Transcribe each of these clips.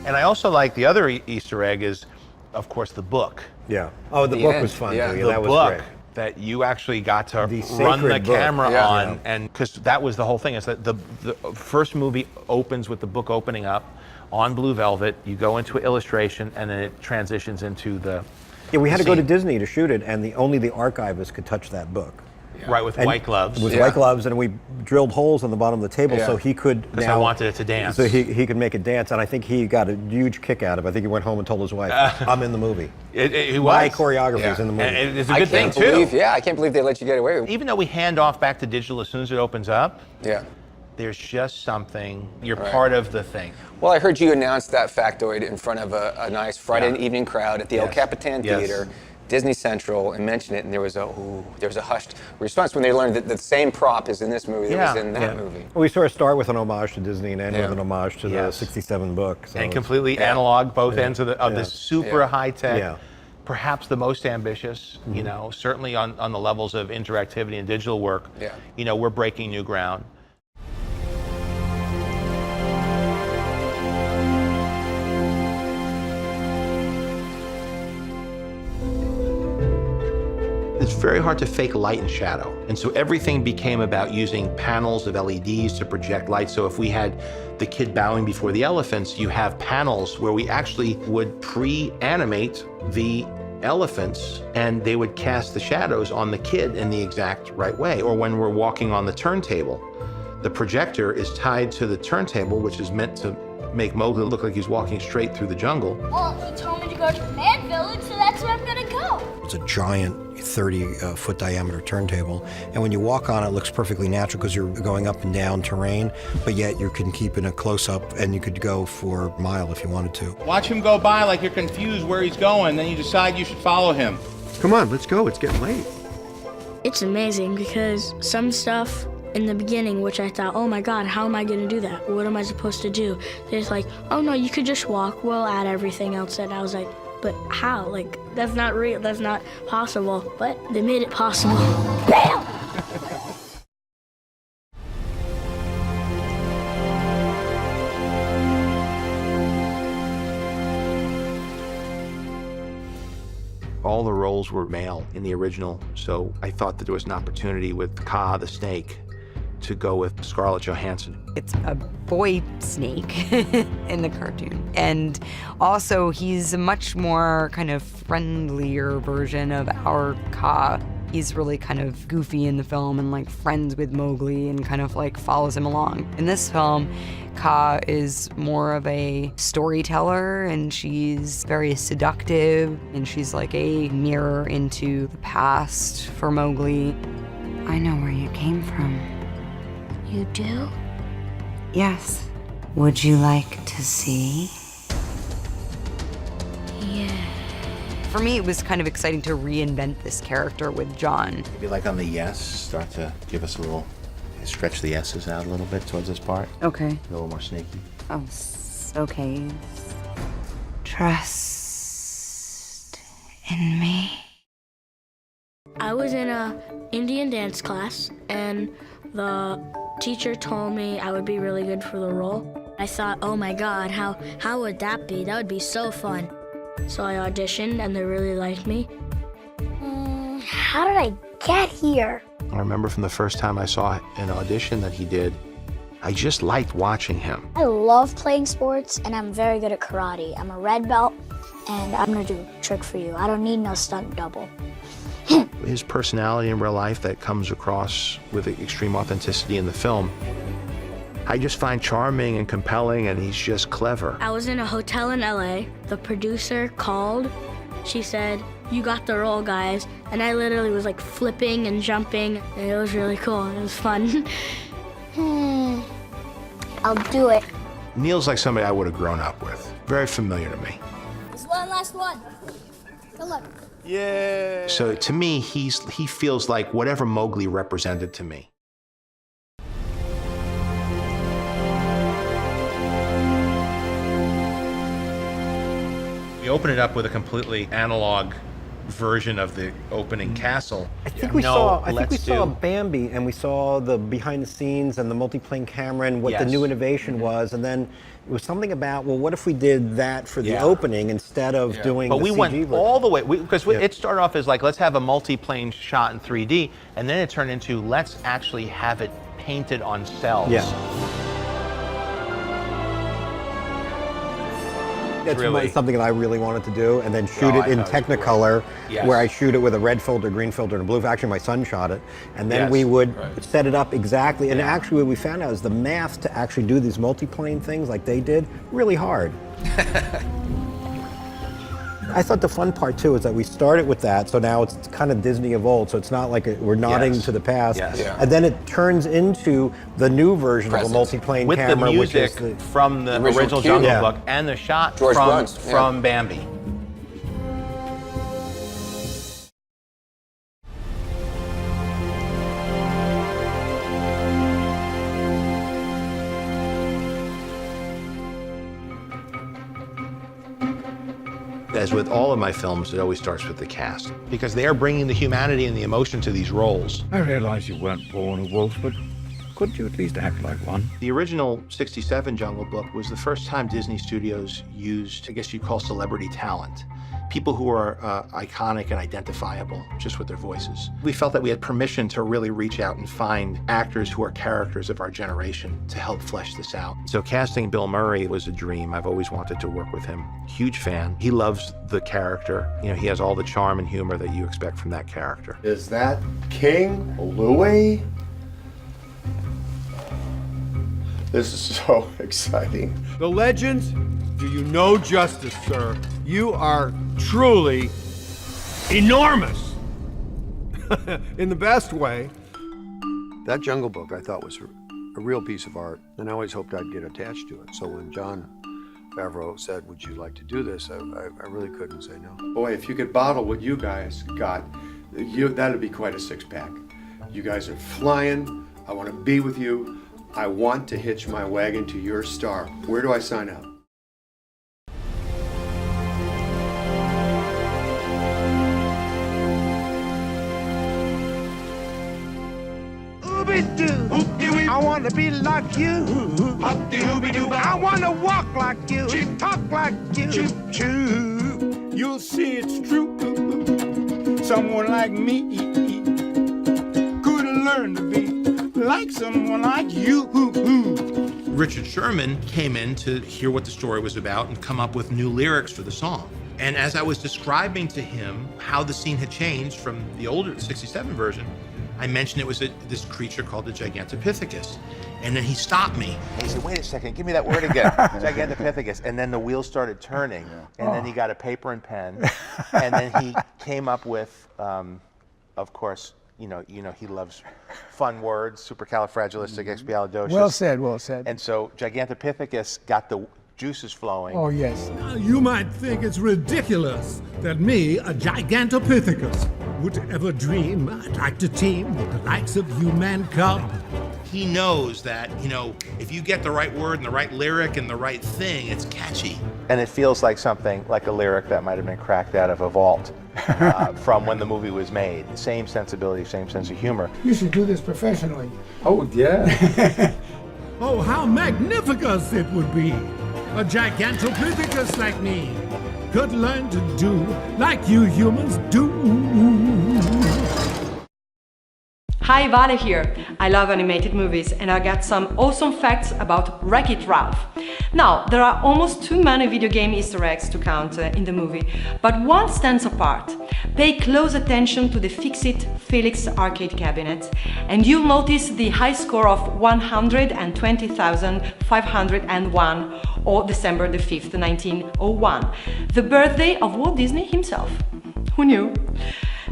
And I also like the other Easter egg is, of course, the book. Yeah. Oh, the book was fun. Yeah. Too. The That was book great. that you actually got to The run the sacred book. camera Yeah. on, Yeah. and because that was the whole thing, is that the first movie opens with the book opening up on blue velvet. You go into illustration, and then it transitions into the. Yeah, we had to go to scene. Disney to shoot it, and only the archivist could touch that book. Right, with And white gloves. With Yeah. white gloves, and we drilled holes on the bottom of the table Yeah. so he could Because I wanted it to dance. So he could make it dance, and I think he got a huge kick out of it. I think he went home and told his wife, "I'm in the movie." He My was. choreography is Yeah. in the movie. And it's a I good thing, can't too. believe, I can't believe they let you get away with it. Even though we hand off back to digital as soon as it opens up, Yeah. there's just something, you're Right. part of the thing. Well, I heard you announce that factoid in front of a nice Friday Yeah. evening crowd at the El Yes. Capitan Yes. Theater, Disney Central, and mentioned it, and there was a hushed response when they learned that the same prop is in this movie that was Yeah. in that Yeah. movie. We sort of start with an homage to Disney and end Yeah. with an homage to the Yes. 67 book. So And it's- completely Yeah. analog, both ends of Yeah. this super Yeah. high-tech, Yeah. perhaps the most ambitious, you know, certainly on the levels of interactivity and digital work. Yeah. You know, we're breaking new ground. It's very hard to fake light and shadow. And so everything became about using panels of LEDs to project light. So if we had the kid bowing before the elephants, you have panels where we actually would pre-animate the elephants, and they would cast the shadows on the kid in the exact right way. Or when we're walking on the turntable, the projector is tied to the turntable, which is meant to make Mowgli look like he's walking straight through the jungle. Well, he told me to go to the man village, so that's where I'm gonna go. It's a giant 30-foot diameter turntable, and when you walk on it, it looks perfectly natural because you're going up and down terrain, but yet you can keep in a close-up, and you could go for a mile if you wanted to. Watch him go by like you're confused where he's going, then you decide you should follow him. Come on, let's go. It's getting late. It's amazing because some stuff in the beginning, which I thought, oh my God, how am I gonna do that? What am I supposed to do? They're just like, oh no, you could just walk. We'll add everything else. And I was like, but how? Like, that's not real. That's not possible. But they made it possible. Bam! All the roles were male in the original, so I thought that there was an opportunity with Kaa the snake to go with Scarlett Johansson. It's a boy snake in the cartoon. And also, he's a much more kind of friendlier version of our Kaa. He's really kind of goofy in the film and like friends with Mowgli and kind of like follows him along. In this film, Kaa is more of a storyteller and she's very seductive and she's like a mirror into the past for Mowgli. I know where you came from. You do? Yes. Would you like to see? Yeah. For me, it was kind of exciting to reinvent this character with John. Maybe like on the yes, start to give us a little, stretch the S's out a little bit towards this part. Okay. A little more snaky. Oh, okay. Trust in me. I was in a Indian dance class, and the teacher told me I would be really good for the role. I thought, oh my God, how would that be? That would be so fun. So I auditioned, and they really liked me. How did I get here? I remember from the first time I saw an audition that he did, I just liked watching him. I love playing sports, and I'm very good at karate. I'm a red belt, and I'm gonna do a trick for you. I don't need no stunt double. His personality in real life that comes across with extreme authenticity in the film, I just find charming and compelling, and he's just clever. I was in a hotel in LA. The producer called. She said, you got the role, guys. And I literally was like flipping and jumping, and it was really cool. It was fun. I'll do it. Neil's like somebody I would have grown up with. Very familiar to me. This one last one. Good luck. Yeah. So to me, he feels like whatever Mowgli represented to me. We open it up with a completely analog version of the opening castle. I think we saw Bambi, and we saw the behind the scenes and the multiplane camera and what the new innovation was, and then it was something about, well, what if we did that for the opening instead of doing But the we CG went version? all the way, because it started off as like, let's have a multiplane shot in 3D, and then it turned into, let's actually have it painted on cells. That's really something that I really wanted to do, and then shoot it in Technicolor, where I shoot it with a red filter, green filter, and a blue. Actually, my son shot it, and then we would set it up exactly. And actually, what we found out is the math to actually do these multiplane things like they did, really hard. I thought the fun part too is that we started with that, so now it's kind of Disney of old, so it's not like we're nodding to the past. And then it turns into the new version of a multiplane with camera, the music which is from the original Jungle Book and the shot from Bambi. As with all of my films, it always starts with the cast, because they are bringing the humanity and the emotion to these roles. I realize you weren't born a wolf, but couldn't you at least act like one? The original '67 Jungle Book was the first time Disney Studios used, I guess you'd call celebrity talent. People who are iconic and identifiable just with their voices. We felt that we had permission to really reach out and find actors who are characters of our generation to help flesh this out. So casting Bill Murray was a dream. I've always wanted to work with him. Huge fan. He loves the character. You know, he has all the charm and humor that you expect from that character. Is that King Louis? This is so exciting. The legends do you no justice, sir. You are truly enormous. In the best way. That Jungle Book I thought was a real piece of art, and I always hoped I'd get attached to it. So when Jon Favreau said, would you like to do this, I really couldn't say no. Boy, if you could bottle what you guys got, that'd be quite a six-pack. You guys are flying. I want to be with you. I want to hitch my wagon to your star. Where do I sign up? I want to be like you. I want to walk like you, talk like you. You'll see it's true. Someone like me could learn to be like someone like you. Richard Sherman came in to hear what the story was about and come up with new lyrics for the song. And as I was describing to him how the scene had changed from the older 67 version, I mentioned it was this creature called the Gigantopithecus. And then he stopped me. And he said, wait a second, give me that word again, Gigantopithecus. And then the wheels started turning. And then he got a paper and pen. And then he came up with, of course, you know, he loves fun words, supercalifragilisticexpialidocious. Well said, well said. And so Gigantopithecus got the juices flowing. Oh, yes. Now, you might think it's ridiculous that me, a Gigantopithecus, would ever dream I'd like to team with the likes of you, man cub. He knows that, you know, if you get the right word and the right lyric and the right thing, it's catchy. And it feels like something, like a lyric that might have been cracked out of a vault from when the movie was made. Same sensibility, same sense of humor. You should do this professionally. Oh, yeah. Oh, how magnificent it would be! A Gigantopithecus like me could learn to do like you humans do. Hi, Vale here. I love animated movies and I got some awesome facts about Wreck-It Ralph. Now, there are almost too many video game Easter eggs to count in the movie, but one stands apart. Pay close attention to the Fix-It Felix arcade cabinet and you'll notice the high score of 120,501 or December the 5th, 1901, the birthday of Walt Disney himself. Who knew?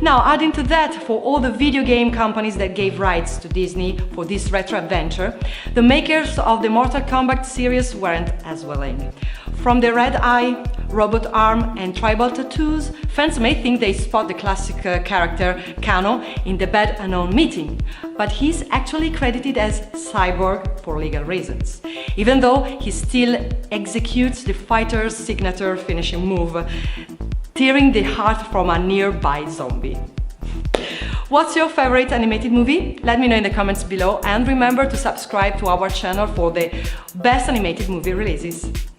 Now, adding to that, for all the video game companies that gave rights to Disney for this retro adventure, the makers of the Mortal Kombat series weren't as willing. From the red eye, robot arm and tribal tattoos, fans may think they spot the classic character Kano in the Bad Unknown Meeting, but he's actually credited as Cyborg for legal reasons, even though he still executes the fighter's signature finishing move, tearing the heart from a nearby zombie. What's your favorite animated movie? Let me know in the comments below, and remember to subscribe to our channel for the best animated movie releases.